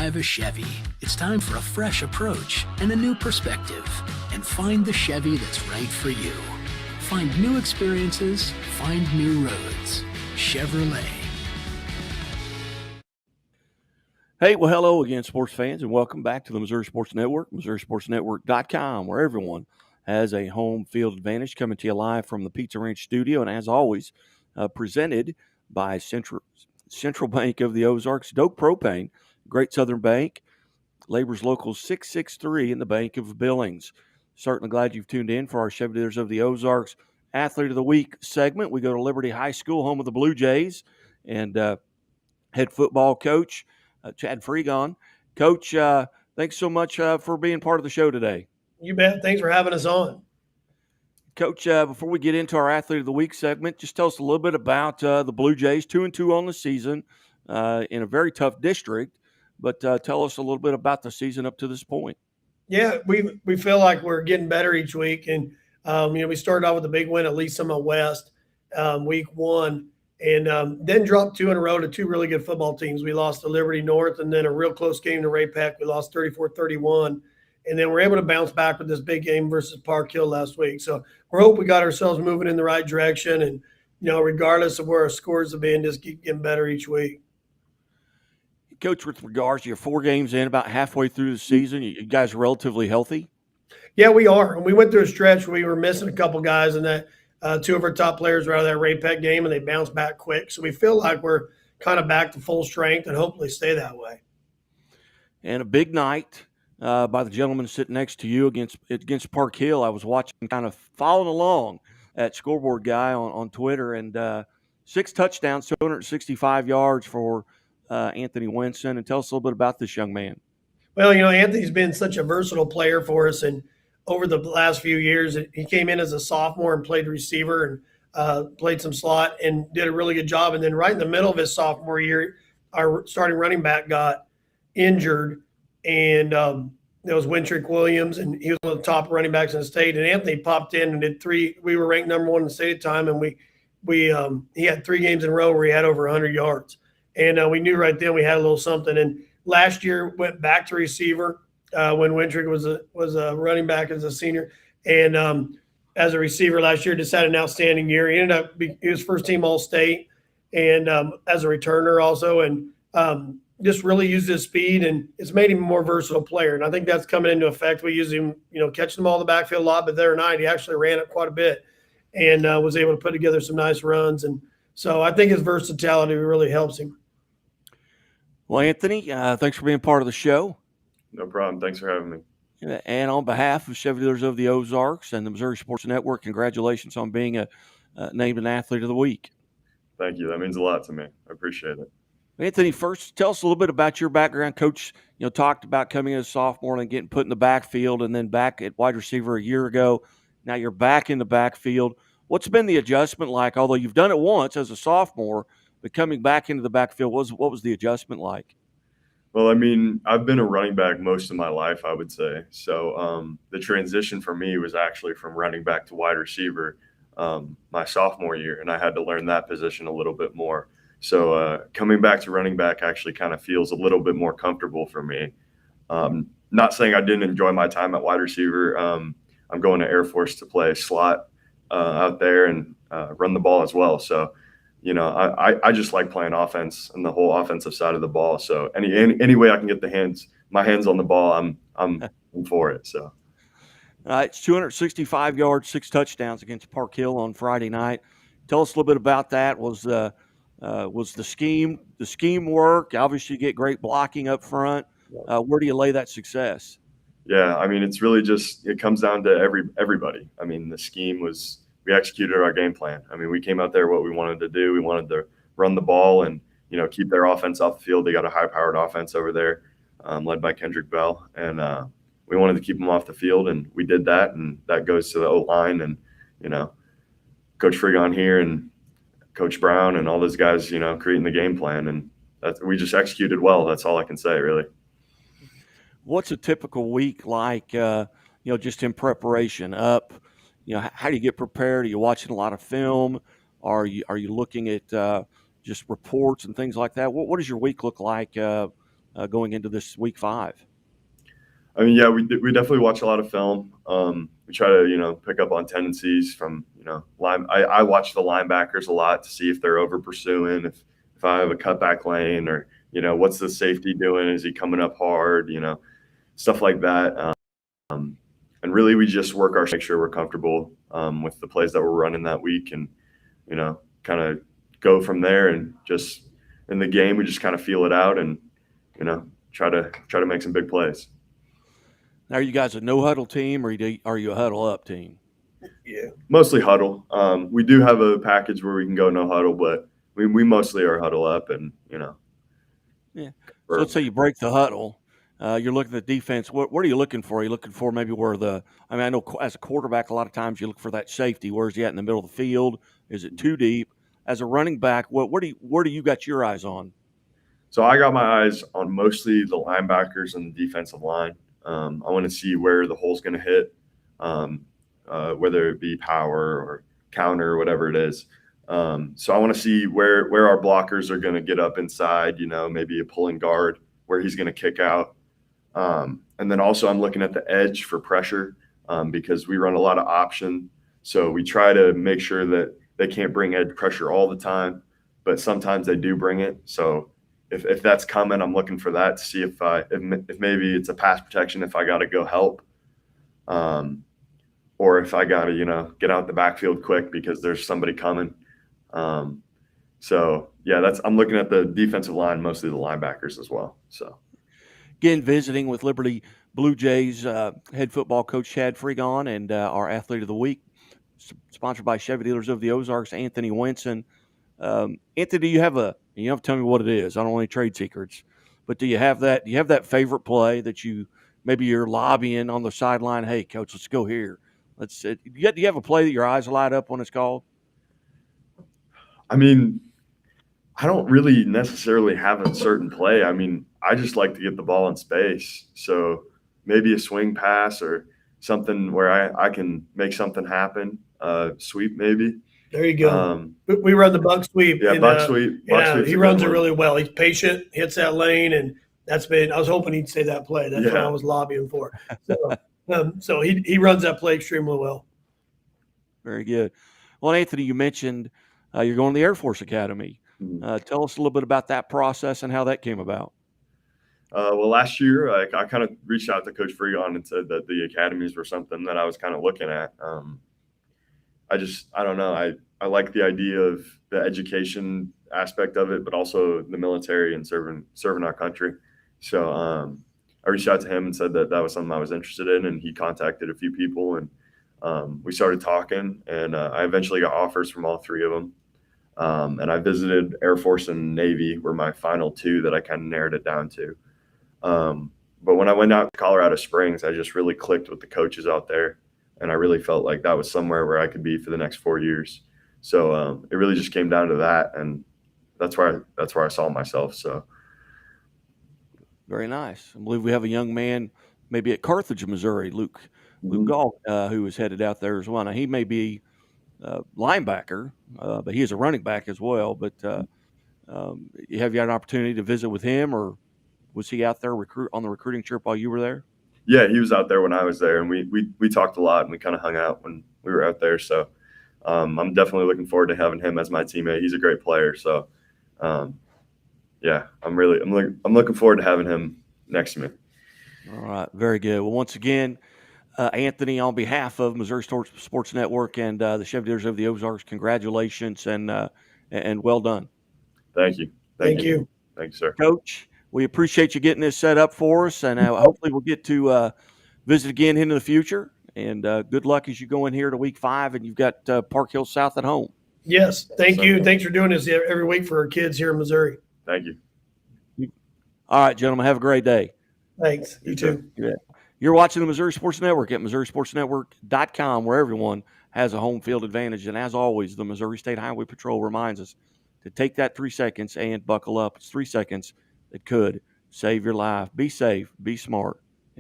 drive a Chevy, it's time for a fresh approach and a new perspective. And find the Chevy that's right for you. Find new experiences, find new roads. Chevrolet. Hey, well, hello again, sports fans, and welcome back to the Missouri Sports Network, MissouriSportsNetwork.com, where everyone has a home field advantage, coming to you live from the Pizza Ranch studio, and as always, presented by Central Bank of the Ozarks, Doak Propane, Great Southern Bank, Labor's Local 663 in the Bank of Billings. Certainly glad you've tuned in for our Chevy Dealers of the Ozarks Athlete of the Week segment. We go to Liberty High School, home of the Blue Jays, and head football coach, Chad Frigon. Coach, thanks so much for being part of the show today. You bet. Thanks for having us on. Coach, before we get into our Athlete of the Week segment, just tell us a little bit about the Blue Jays, 2-2 on the season in a very tough district, but tell us a little bit about the season up to this point. Yeah, we feel like we're getting better each week. And, we started off with a big win at Lee's West week one. And then dropped two in a row to two really good football teams. We lost to Liberty North and then a real close game to Ray Peck. We lost 34-31. And then we're able to bounce back with this big game versus Park Hill last week. So we hope we got ourselves moving in the right direction. And, regardless of where our scores have been, just keep getting better each week. Coach, with regards to your 4 games in, about halfway through the season, you guys are relatively healthy? Yeah, we are. And we went through a stretch where we were missing a couple guys, and that two of our top players were out of that Ray Peck game, and they bounced back quick. So we feel like we're kind of back to full strength and hopefully stay that way. And a big night by the gentleman sitting next to you against Park Hill. I was watching, kind of following along at Scoreboard Guy on Twitter, and 6 touchdowns, 265 yards for Anthony Wenson. And tell us a little bit about this young man. Well, Anthony's been such a versatile player for us, and over the last few years, he came in as a sophomore and played receiver and played some slot and did a really good job. And then right in the middle of his sophomore year, our starting running back got injured, and there was Wintrick Williams, and he was one of the top running backs in the state. And Anthony popped in and did 3. We were ranked number 1 in the state at the time, and he had 3 games in a row where he had over 100 yards. And we knew right then we had a little something. And last year went back to receiver. When Wintrick was a running back as a senior, and as a receiver last year, just had an outstanding year. He ended up he was first team All State, and as a returner also, and just really used his speed, and it's made him a more versatile player. And I think that's coming into effect. We use him, catching the ball in the backfield a lot, but there tonight he actually ran it quite a bit, and was able to put together some nice runs. And so I think his versatility really helps him. Well, Anthony, thanks for being part of the show. No problem. Thanks for having me. And on behalf of Chevy Dealers of the Ozarks and the Missouri Sports Network, congratulations on being named an Athlete of the Week. Thank you. That means a lot to me. I appreciate it. Anthony, first, tell us a little bit about your background. Coach, talked about coming as a sophomore and getting put in the backfield and then back at wide receiver a year ago. Now you're back in the backfield. What's been the adjustment like? Although you've done it once as a sophomore, but coming back into the backfield, what was the adjustment like? Well, I've been a running back most of my life, I would say. So the transition for me was actually from running back to wide receiver my sophomore year, and I had to learn that position a little bit more. So coming back to running back actually kind of feels a little bit more comfortable for me. Not saying I didn't enjoy my time at wide receiver. I'm going to Air Force to play slot out there and run the ball as well. So I just like playing offense and the whole offensive side of the ball. So any way I can get my hands on the ball, I'm for it. So, it's 265 yards, 6 touchdowns against Park Hill on Friday night. Tell us a little bit about that. Was the scheme work? Obviously, you get great blocking up front. Where do you lay that success? Yeah, it's really just it comes down to everybody. The scheme was. We executed our game plan. We came out there what we wanted to do. We wanted to run the ball and, keep their offense off the field. They got a high-powered offense over there led by Kendrick Bell. And we wanted to keep them off the field, and we did that. And that goes to the O-line and, Coach Frigon here and Coach Brown and all those guys, creating the game plan. And we just executed well. That's all I can say, really. What's a typical week like, just in preparation up? How do you get prepared? Are you watching a lot of film? Are you looking at just reports and things like that? What does your week look like, going into this week 5? I mean, yeah, we definitely watch a lot of film. We try to, pick up on tendencies from, I watch the linebackers a lot to see if they're over pursuing, if I have a cutback lane, or, what's the safety doing? Is he coming up hard? Stuff like that. And really we just work make sure we're comfortable with the plays that we're running that week, and, kind of go from there. And just in the game, we just kind of feel it out and, try to make some big plays. Now, are you guys a no huddle team, or are you a huddle up team? Yeah. Mostly huddle. We do have a package where we can go no huddle, but we mostly are huddle up, and Yeah. So let's say you break the huddle. You're looking at defense. What are you looking for? Are you looking for maybe where I know as a quarterback, a lot of times you look for that safety. Where's he at in the middle of the field? Is it too deep? As a running back, where do you got your eyes on? So I got my eyes on mostly the linebackers and the defensive line. I want to see where the hole's going to hit, whether it be power or counter or whatever it is. So I want to see where our blockers are going to get up inside, maybe a pulling guard where he's going to kick out. And then also I'm looking at the edge for pressure because we run a lot of option. So we try to make sure that they can't bring edge pressure all the time, but sometimes they do bring it. So if that's coming, I'm looking for that to see if maybe it's a pass protection, if I got to go help, or if I got to, get out the backfield quick because there's somebody coming. So yeah, I'm looking at the defensive line, mostly the linebackers as well. So again, visiting with Liberty Blue Jays head football coach Chad Frigon and our athlete of the week, sponsored by Chevy Dealers of the Ozarks, Anthony Wenson. Anthony, you have to tell me what it is. I don't want any trade secrets, but do you have that favorite play that you're lobbying on the sideline? Hey, coach, let's go here. Do you have a play that your eyes light up when it's called? I mean, I don't really necessarily have a certain play. I mean, I just like to get the ball in space. So maybe a swing pass or something where I can make something happen. Sweep maybe. There you go. We run the buck sweep. Yeah, buck sweep. He runs it really well. He's patient, hits that lane, and I was hoping he'd say that play. That's what I was lobbying for. So he runs that play extremely well. Very good. Well, Anthony, you mentioned you're going to the Air Force Academy. Tell us a little bit about that process and how that came about. Well, last year I kind of reached out to Coach Frigon and said that the academies were something that I was kind of looking at. I don't know. I like the idea of the education aspect of it, but also the military and serving our country. So I reached out to him and said that was something I was interested in, and he contacted a few people, and we started talking, and I eventually got offers from all 3 of them. And I visited Air Force and Navy were my final 2 that I kind of narrowed it down to. But when I went out to Colorado Springs, I just really clicked with the coaches out there. And I really felt like that was somewhere where I could be for the next 4 years. So it really just came down to that. And that's where I saw myself. So. Very nice. I believe we have a young man maybe at Carthage, Missouri, Luke Gall, who is headed out there as well. Now, he may be linebacker, but he is a running back as well. But have you had an opportunity to visit with him, or was he out there on the recruiting trip while you were there? Yeah, he was out there when I was there, and we talked a lot, and we kind of hung out when we were out there. So I'm definitely looking forward to having him as my teammate. He's a great player. So yeah, I'm looking forward to having him next to me. All right, very good. Well, once again, Anthony, on behalf of Missouri Sports Network and the Chevy Dealers of the Ozarks, congratulations and well done. Thank you. Thank you, sir. Coach, we appreciate you getting this set up for us, and hopefully we'll get to visit again into the future. And good luck as you go in here to week 5, and you've got Park Hill South at home. Yes, thank you. Thanks for doing this every week for our kids here in Missouri. Thank you. All right, gentlemen, have a great day. Thanks. You too. You're watching the Missouri Sports Network at MissouriSportsNetwork.com, where everyone has a home field advantage. And as always, the Missouri State Highway Patrol reminds us to take that 3 seconds and buckle up. It's 3 seconds that could save your life. Be safe, be smart,